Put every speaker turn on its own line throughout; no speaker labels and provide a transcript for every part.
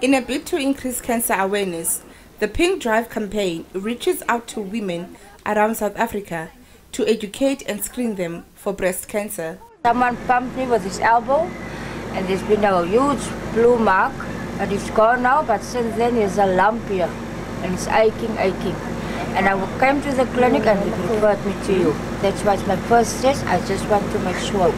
In a bid to increase cancer awareness, the PinkDrive campaign reaches out to women around South Africa to educate and screen them for breast cancer.
Someone bumped me with his elbow and there's been a huge blue mark, but it's gone now, but since then there's a lump here and it's aching. And I came to the clinic and they referred me to you. That's why it's my first test. I just want to make sure.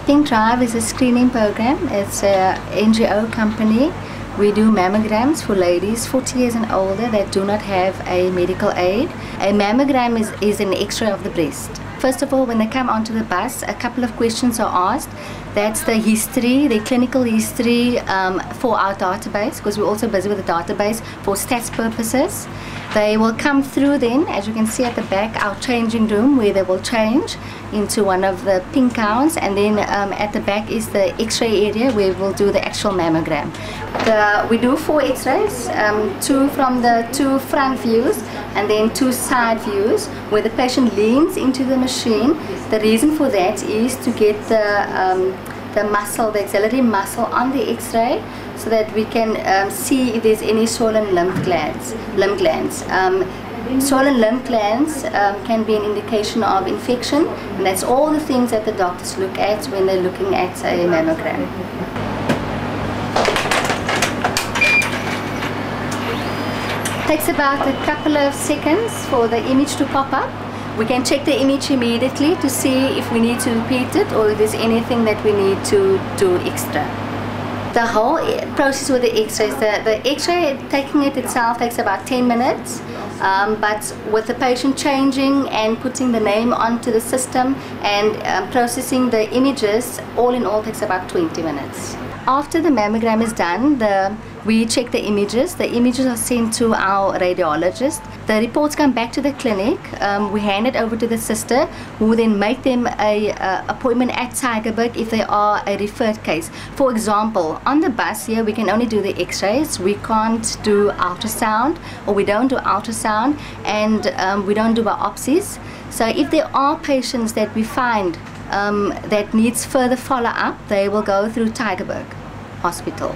PinkDrive is a screening program. It's an NGO company. We do mammograms for ladies 40 years and older that do not have a medical aid. A mammogram is an X-ray of the breast. First of all, when they come onto the bus, a couple of questions are asked. That's the history, the clinical history for our database, because we're also busy with the database for stats purposes. They will come through then, as you can see at the back, our changing room where they will change into one of the pink gowns, and then at the back is the X-ray area where we'll do the actual mammogram. We do 4 X-rays, 2 from the 2 front views and then 2 side views where the patient leans into the machine. The reason for that is to get the muscle, the axillary muscle on the X-ray, so that we can see if there's any swollen lymph glands. Swollen lymph glands can be an indication of infection, and that's all the things that the doctors look at when they're looking at a mammogram. It takes about a couple of seconds for the image to pop up. We can check the image immediately to see if we need to repeat it or if there's anything that we need to do extra. The whole process with the X-rays, the X-ray taking it itself takes about 10 minutes, but with the patient changing and putting the name onto the system and processing the images, all in all takes about 20 minutes. After the mammogram is done, we check the images. The images are sent to our radiologist. The reports come back to the clinic. We hand it over to the sister, who then make them an appointment at Tygerberg if they are a referred case. For example, on the bus here, we can only do the X-rays. We can't do ultrasound, or we don't do ultrasound, and we don't do biopsies. So if there are patients that we find that needs further follow-up, they will go through Tygerberg Hospital.